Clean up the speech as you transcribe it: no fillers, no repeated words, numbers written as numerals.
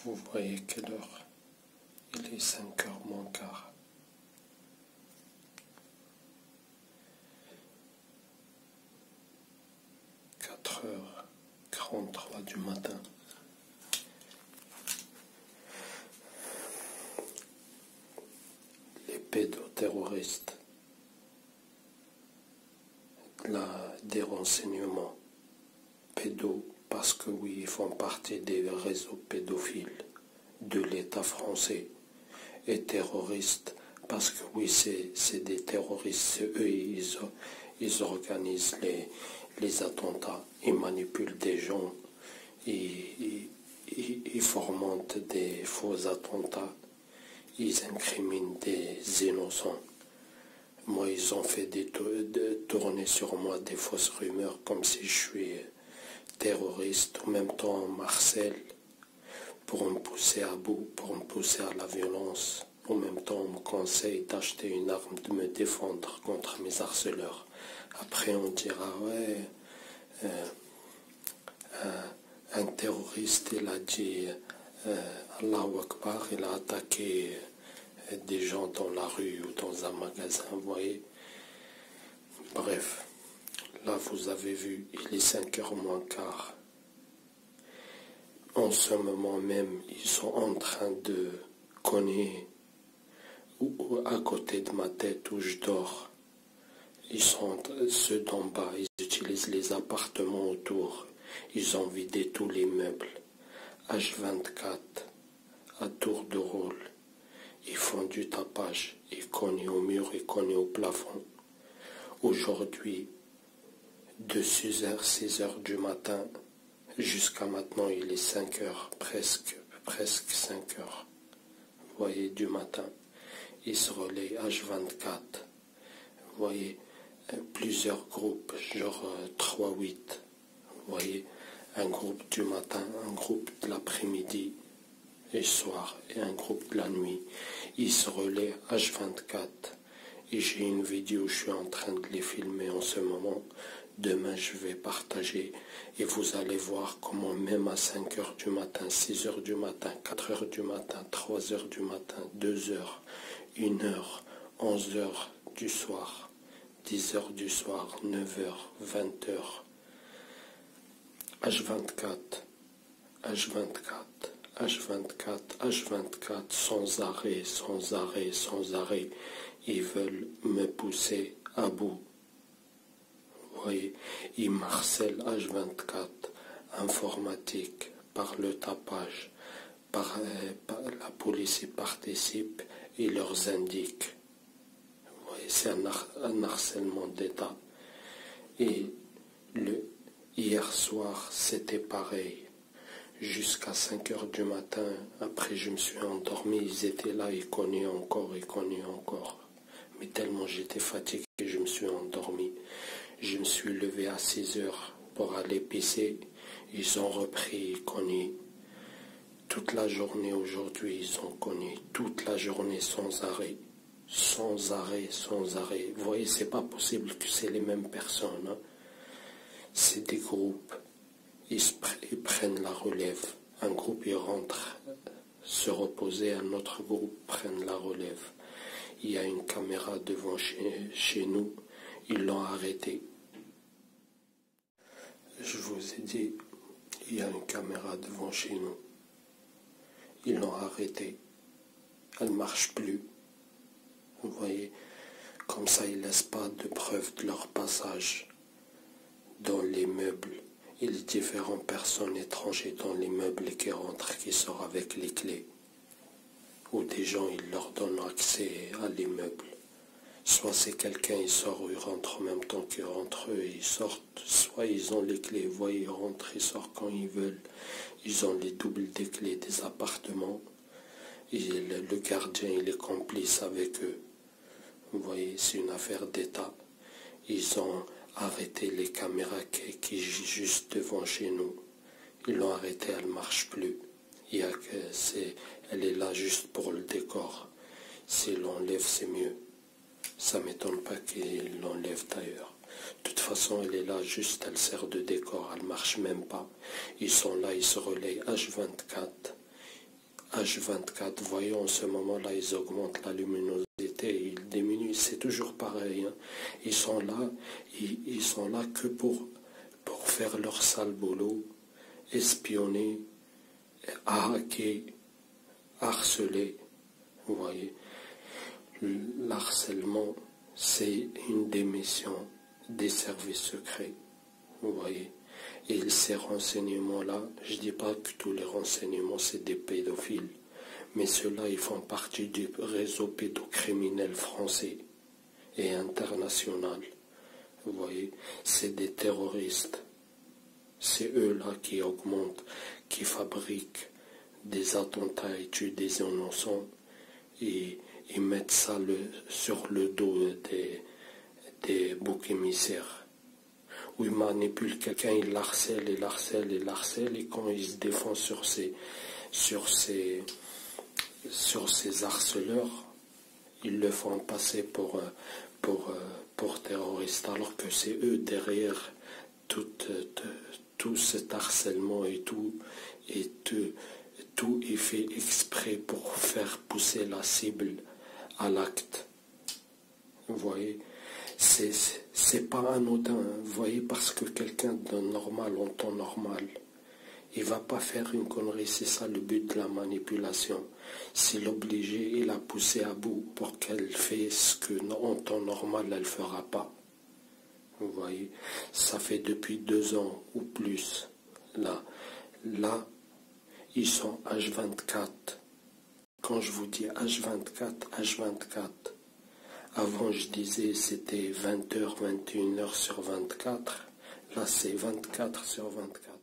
Vous voyez quelle heure? Il est 5h moins quart. « 4h43 du matin. Les pédoterroristes, des renseignements pédos, parce que oui, ils font partie des réseaux pédophiles de l'État français, et terroristes, parce que oui, c'est des terroristes, c'est eux, ils organisent les attentats, ils manipulent des gens, ils fomentent des faux attentats, ils incriminent des innocents. Moi, ils ont fait tourner sur moi des fausses rumeurs comme si je suis terroriste, en même temps Marcel, pour me pousser à bout, pour me pousser à la violence. En même temps, on me conseille d'acheter une arme, de me défendre contre mes harceleurs. Après, on dira, ouais, un terroriste, il a dit Allahu Akbar, il a attaqué des gens dans la rue ou dans un magasin, vous voyez. Bref, là, vous avez vu, il est 5h moins quart. En ce moment même, ils sont en train de cogner à côté de ma tête où je dors. Ils sont ceux d'en bas, ils utilisent les appartements autour. Ils ont vidé tous les meubles. H24, à tour de rôle. Ils font du tapage. Ils cognent au mur, ils cognent au plafond. Aujourd'hui, de 6h du matin, jusqu'à maintenant, il est 5h, presque 5h. Vous voyez, du matin. Ils se relaient H24. Vous voyez, plusieurs groupes, genre 3-8. Vous voyez, un groupe du matin, un groupe de l'après-midi et soir, et un groupe de la nuit. Ils se relaient H24. Et j'ai une vidéo, je suis en train de les filmer en ce moment. Demain, je vais partager et vous allez voir comment même à 5h du matin, 6h du matin, 4h du matin, 3h du matin, 2h, 1h, 11h du soir, 10h du soir, 9h, 20h, H24, H24, H24, H24, sans arrêt, sans arrêt, sans arrêt. Ils veulent me pousser à bout. Vous voyez, ils harcèlent H24, informatique, par le tapage, par la police y participe et leur indique. Vous voyez, c'est un harcèlement d'État. Et hier soir, c'était pareil. Jusqu'à 5h du matin, après je me suis endormi, ils étaient là, ils cognaient encore, ils cognaient encore. Mais tellement j'étais fatigué que je me suis endormi. Je me suis levé à 6h pour aller pisser. Ils ont repris, ils cognaient. Toute la journée aujourd'hui, ils ont cogné. Toute la journée sans arrêt. Sans arrêt, sans arrêt. Vous voyez, c'est pas possible que c'est les mêmes personnes. Hein. C'est des groupes. Ils prennent la relève. Un groupe, il rentre se reposer, un autre groupe prenne la relève. Il y a une caméra devant chez nous, ils l'ont arrêté. Je vous ai dit, il y a une caméra devant chez nous. Ils l'ont arrêté. Elle ne marche plus. Vous voyez, comme ça, ils ne laissent pas de preuve de leur passage dans les meubles. Il y a différentes personnes étrangères dans les meubles qui rentrent, qui sortent avec les clés. Ou des gens, ils leur donnent accès à l'immeuble. Soit c'est quelqu'un, il sort ou il rentre en même temps qu'ils rentrent, eux, ils sortent. Soit ils ont les clés, vous voyez, ils rentrent, ils sortent quand ils veulent. Ils ont les doubles des clés des appartements. Et le gardien, il est complice avec eux. Vous voyez, c'est une affaire d'État. Ils ont arrêté les caméras qui juste devant chez nous. Ils l'ont arrêtée, elle ne marche plus. Elle est là juste pour le décor. S'il l'enlève, c'est mieux. Ça ne m'étonne pas qu'il l'enlève d'ailleurs. De toute façon, elle est là juste, elle sert de décor, elle ne marche même pas. Ils sont là, ils se relayent H24. H24, vous voyez, en ce moment-là, ils augmentent la luminosité, ils diminuent, c'est toujours pareil. Hein. Ils sont là que pour faire leur sale boulot, espionner, hacker, harceler. Vous voyez, l'harcèlement, c'est une des missions des services secrets. Vous voyez. Et ces renseignements-là, je ne dis pas que tous les renseignements, c'est des pédophiles. Mais ceux-là, ils font partie du réseau pédocriminel français et international. Vous voyez, c'est des terroristes. C'est eux-là qui augmentent, qui fabriquent des attentats et tuent des innocents. Et ils mettent ça sur le dos des boucs émissaires. Où il manipule quelqu'un, il l'harcèle, il l'harcèle, il l'harcèle, et quand il se défend sur ses harceleurs, ils le font passer pour terroristes, alors que c'est eux derrière tout cet harcèlement et tout est fait exprès pour faire pousser la cible à l'acte. Vous voyez, c'est pas anodin, hein, vous voyez, parce que quelqu'un de normal, en temps normal, il va pas faire une connerie, c'est ça le but de la manipulation. C'est l'obliger et la pousser à bout pour qu'elle fasse ce que en temps normal elle fera pas. Vous voyez, ça fait depuis 2 ans ou plus. Là, ils sont H24. Quand je vous dis H24, avant je disais c'était 20h, 21h sur 24. Là c'est 24 sur 24.